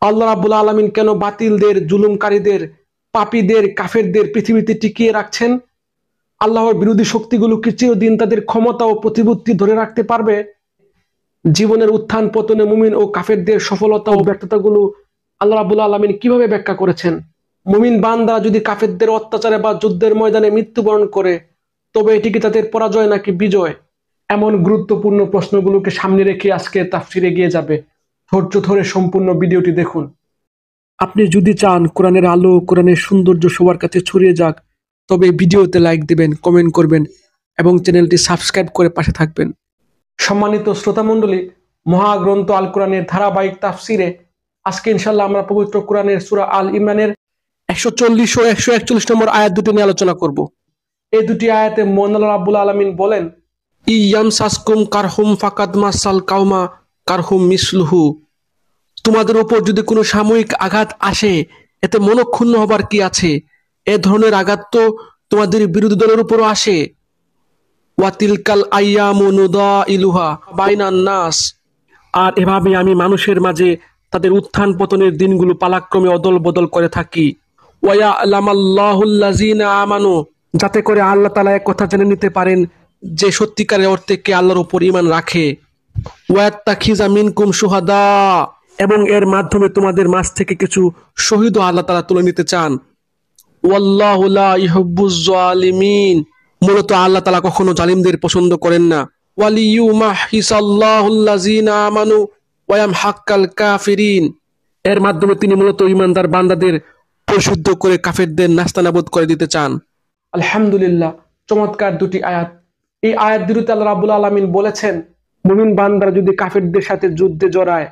আল্লাহ রাব্বুল আলামিন কেন বাতিলদের, জুলুমকারীদের, পাপীদের, কাফেরদের পৃথিবীতে টিকিয়ে রাখছেন? আল্লাহর বিরোধী শক্তিগুলো কি চিরদিন তাদের ক্ষমতা ও প্রতিপত্তি ধরে রাখতে পারবে? জীবনের উত্থান পতনে মুমিন ও কাফেরদের সফলতা ও ব্যর্থতাগুলো আল্লাহ রাব্বুল আলামিন কিভাবে ব্যাখ্যা করেছেন? মুমিন বান্দারা যদি কাফেরদের অত্যাচারে বা যুদ্ধের ময়দানে মৃত্যুবরণ করে, তবে এটি কি তাদের পরাজয় নাকি বিজয়? এমন গুরুত্বপূর্ণ প্রশ্নগুলোকে সামনে রেখে আজকে তাফসিরে এগিয়ে যাবে। ধৈর্য ধরে সম্পূর্ণ ভিডিওটি দেখুন। আপনি যদি চান কোরআনের আলো, কোরআনের সৌন্দর্য সবার কাছে ছড়িয়ে যাক, তবে ভিডিওতে লাইক দিবেন, কমেন্ট করবেন এবং চ্যানেলটি সাবস্ক্রাইব করে পাশে থাকবেন। সম্মানিত শ্রোতামণ্ডলী, মহাগ্রন্থ আল কোরআনের ধারাবাহিক তাফসিরে আজকে ইনশাল্লাহ আমরা পবিত্র কোরআনের সূরা আল ইমরানের 140 ও 141 নম্বর আয়াত দুটি নিয়ে আলোচনা করব। এই দুটি আয়াতে মহান আল্লাহ রাব্বুল আলামিন বলেন, ইয়ামসাসকুম কারহুম ফাকাদ মাসাল কাউমা কারহুম মিসলুহু। তোমাদের উপর যদি কোনো সাময়িক আঘাত আসে, এতে মনক্ষুণ্ণ হবার কি আছে? এ ধরনের আঘাত তো তোমাদের বিরোধী দলের উপরও আসে। ওয়াতিলকাল আইয়ামু নুদাইলুহা বাইনান নাস। আর এভাবে আমি মানুষের মাঝে তাদের উত্থান পতনের দিনগুলো পালাক্রমে অদল বদল করে থাকি। ওয়া আলামাল্লাহুল্লাযিনা আমানু, যাতে করে আল্লাহ তাআলা এক কথা জেনে নিতে পারেন যে সত্যিকারের অর্থে কে আল্লাহর উপর ঈমান রাখে। ওয়াত্তাখিযা মিনকুম শুহাদা, এবং এর মাধ্যমে তোমাদের মাঝ থেকে কিছু শহীদও আল্লাহ তাআলা তুলে নিতে চান। ওয়াল্লাহু লা ইউহিব্বুজ জালিমিন, মূলত আল্লাহ তাআলা কখনো জালিমদের পছন্দ করেন না। ওয়ালিয়ুমাহহিসাল্লাহুল্লাযিনা আমানু ওয়া ইয়ামহাক্কাল কাফিরিন, এর মাধ্যমে তিনি মূলত ঈমানদার বান্দাদের পরিশুদ্ধ করে কাফেরদের নাস্তানাবুদ করে দিতে চান। আলহামদুলিল্লাহ, চমৎকার দুটি আয়াত। এই আয়াত দুটিতে আল্লাহ রাব্বুল আলামিন বলেছেন, মুমিন বান্দারা যদি কাফেরদের সাথে যুদ্ধে জড়ায়,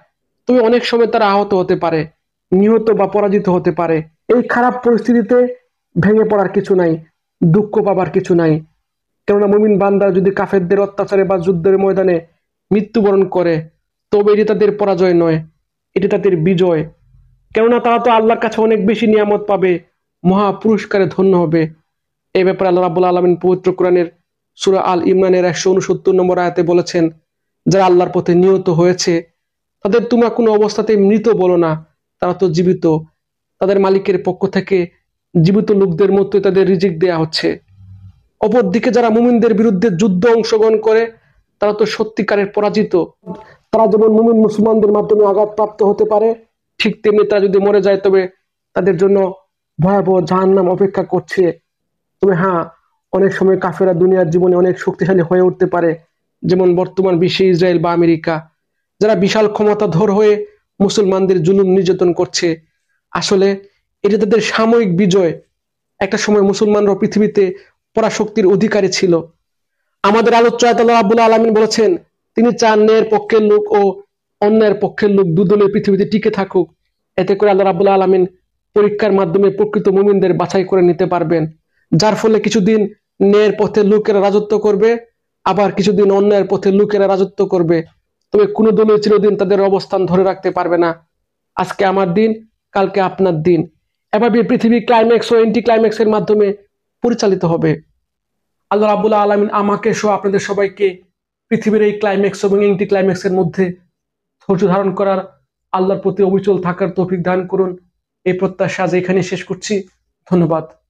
তবে অনেক সময় তারা আহত হতে পারে, নিহত বা পরাজিত হতে পারে। এই খারাপ পরিস্থিতিতে ভেঙে পড়ার কিছু নাই, দুঃখ পাবার কিছু নাই। কেননা মুমিন বান্দা যদি কাফেরদের অত্যাচারে বা যুদ্ধের ময়দানে মৃত্যুবরণ করে, তবে এটি তাদের পরাজয় নয়, এটি তাদের বিজয়। কেননা তারা তো আল্লাহর কাছে অনেক বেশি নিয়ামত পাবে, মহা পুরস্কারে ধন্য হবে। এই ব্যাপারে আল্লাহ রাব্বুল আলামিন পবিত্র কোরআনের সূরা আল ইমরানের 169 নম্বর আয়াতে বলেছেন, যারা আল্লাহর পথে নিহত হয়েছে তাদের তোমরা কোনো অবস্থাতেই মৃত বলো না, তারা তো জীবিত। তাদের মালিকের পক্ষ থেকে জীবিত লোকদের মতোই তাদের রিজিক দেয়া হচ্ছে। অপরদিকে যারা মুমিনদের বিরুদ্ধে যুদ্ধে অংশগ্রহণ করে, তারা তো সত্যিকারের পরাজিত। তারা যেমন মুমিন মুসলমানদের মাধ্যমে আঘাতপ্রাপ্ত হতে পারে, ঠিক তেমনি তারা যদি মরে যায়, তবে তাদের জন্য ভয়াবহ জাহান্নাম অপেক্ষা করছে। তবে হ্যাঁ, অনেক সময় কাফেরা দুনিয়ার জীবনে অনেক শক্তিশালী হয়ে উঠতে পারে, যেমন বর্তমান বিশ্বে ইসরায়েল বা আমেরিকা, যারা বিশাল ক্ষমতাধর হয়ে মুসলমানদের জুলুম নির্যাতন করছে। আসলে এটি তাদের সাময়িক বিজয়। একটা সময় মুসলমানরা পৃথিবীতে পরাশক্তির অধিকারী ছিল। আমাদের আলোচ্য আয়াতে আল্লাহ রাব্বুল আলামিন বলেছেন, তিনি চান ন্যায়ের পক্ষের লোক ও অন্যায়ের পক্ষের লোক দুদলে পৃথিবীতে টিকে থাকুক। এতে করে আল্লাহ রাব্বুল আলামিন পরীক্ষার মাধ্যমে প্রকৃত মুমিনদের বাছাই করে নিতে পারবেন, যার ফলে কিছুদিন ন্যায়ের পথে লোকেরা রাজত্ব করবে, আবার কিছুদিন অন্যায়ের পথে লোকেরা রাজত্ব করবে। তবে কোনো দলই চিরদিন তাদের অবস্থান ধরে রাখতে পারবে না। আজকে আমার দিন, কালকে আপনার দিন, এভাবে পৃথিবী ক্লাইম্যাক্স ও এন্টি ক্লাইম্যাক্সের মাধ্যমে পরিচালিত হবে। আল্লাহ রাব্বুল আলামিন আমাকে সহ আপনাদের সবাইকে পৃথিবীর এই ক্লাইম্যাক্স এবং এন্টি ক্লাইম্যাক্সের মধ্যে ধৈর্য ধারণ করার, আল্লাহর প্রতি অবিচল থাকার তৌফিক দান করুন। এই প্রত্যাশা আজ এখানে শেষ করছি। ধন্যবাদ।